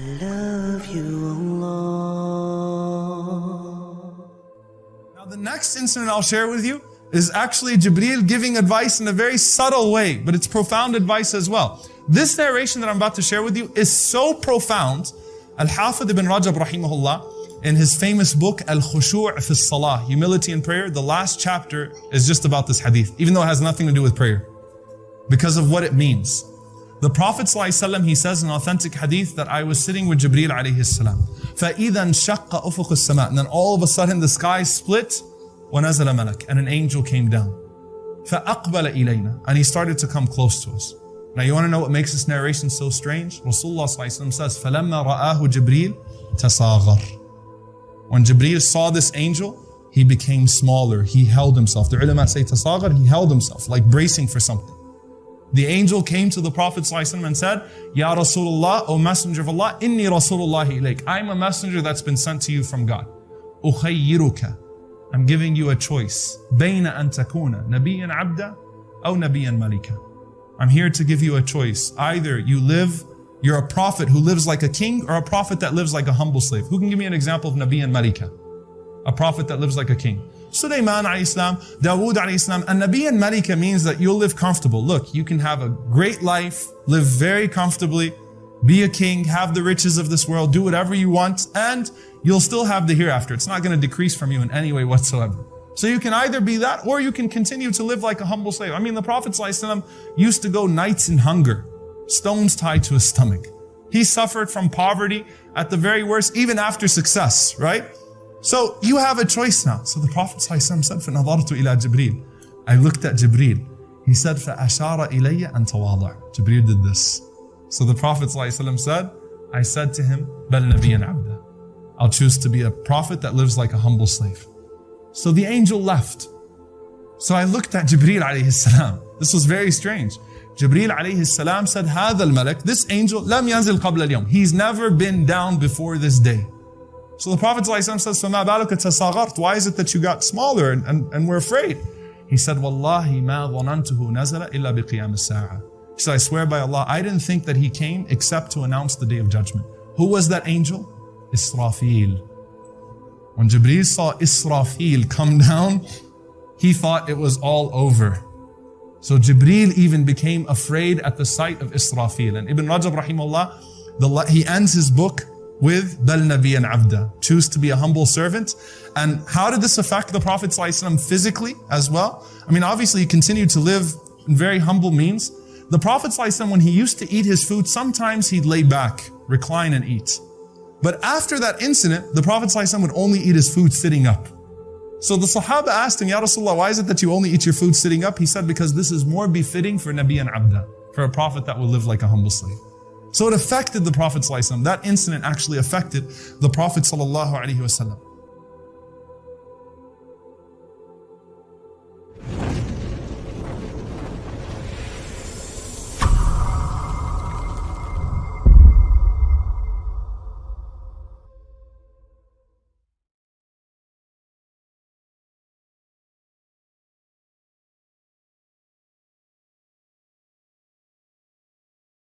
love you, Allah. Now the next incident I'll share with you is actually Jibrael giving advice in a very subtle way, but it's profound advice as well. This narration that I'm about to share with you is so profound. Al-Hafidh ibn Rajab rahimahullah, in his famous book Al-Khushu' fi Salah, Humility in Prayer, the last chapter is just about this hadith, even though it has nothing to do with prayer, because of what it means. The Prophet ﷺ, he says in authentic hadith that I was sitting with Jibrael alayhi salam. فَإِذَا انشَقَّ أُفُقُ السَّمَاءِ, and then all of a sudden the sky split, وَنَزَلَ مَلَكٌ, and an angel came down. فَأَقْبَلَ إِلَيْنَا, and he started to come close to us. Now you want to know what makes this narration so strange? Rasulullah ﷺ says, فَلَمَّا رَآهُ جِبْرِيلٌ تَصَاغَرَ. When Jibrael saw this angel, he became smaller. He held himself. The ulama say tasaghar, he held himself, like bracing for something. The angel came to the Prophet ﷺ and said, Ya Rasulullah, O Messenger of Allah, Inni Rasulullahi ilayk. I'm a messenger that's been sent to you from God. Ukhayyiruka. I'm giving you a choice. Bayna an takuna nabiyyan abda aw nabiyyan malika. I'm here to give you a choice. Either you're a prophet who lives like a king, or a prophet that lives like a humble slave. Who can give me an example of Nabi and Malika? A prophet that lives like a king. Sulaiman alayhi salam, Dawood alayhi salam. And Nabi and Malika means that you'll live comfortable. Look, you can have a great life, live very comfortably, be a king, have the riches of this world, do whatever you want, and you'll still have the hereafter. It's not going to decrease from you in any way whatsoever. So you can either be that, or you can continue to live like a humble slave. I mean, the Prophet ﷺ used to go nights in hunger, stones tied to his stomach. He suffered from poverty at the very worst, even after success, right? So you have a choice now. So the Prophet ﷺ said, فَنَظَرْتُ إِلَى جِبْرِيلٍ. I looked at Jibreel. He said, فَأَشَارَ إِلَيَّ أَن تَوَاضَعْ. Jibreel did this. So the Prophet ﷺ said, I said to him, بَلْ نَبِيًّا عَبْدًا. I'll choose to be a prophet that lives like a humble slave. So the angel left. So I looked at Jibreel alayhi salam. This was very strange. Jibreel alayhi salam said, هذا الملك, this angel, لم ينزل قبل اليوم. He's never been down before this day. So the Prophet ﷺ says, فَمَا بَالُكَ تَصَاغَرْتَ. Why is it that you got smaller and we're afraid? He said, وَاللَّهِ مَا ظَنَنْتُهُ نَزَلَ إِلَّا بِقِيَامِ السَّاعَةِ. He said, I swear by Allah, I didn't think that he came except to announce the day of judgment. Who was that angel? Israfil. When Jibreel saw Israfil come down, he thought it was all over. So Jibreel even became afraid at the sight of Israfil. And Ibn Rajab rahimahullah, he ends his book with Bal Nabiyyan Abda, choose to be a humble servant. And how did this affect the Prophet ﷺ physically as well? I mean, obviously he continued to live in very humble means. The Prophet ﷺ, when he used to eat his food, sometimes he'd lay back, recline and eat. But after that incident, the Prophet ﷺ would only eat his food sitting up. So the Sahaba asked him, Ya Rasulullah, why is it that you only eat your food sitting up? He said, because this is more befitting for Nabiyyan Abda, for a prophet that will live like a humble slave. So it affected the Prophet ﷺ. That incident actually affected the Prophet ﷺ.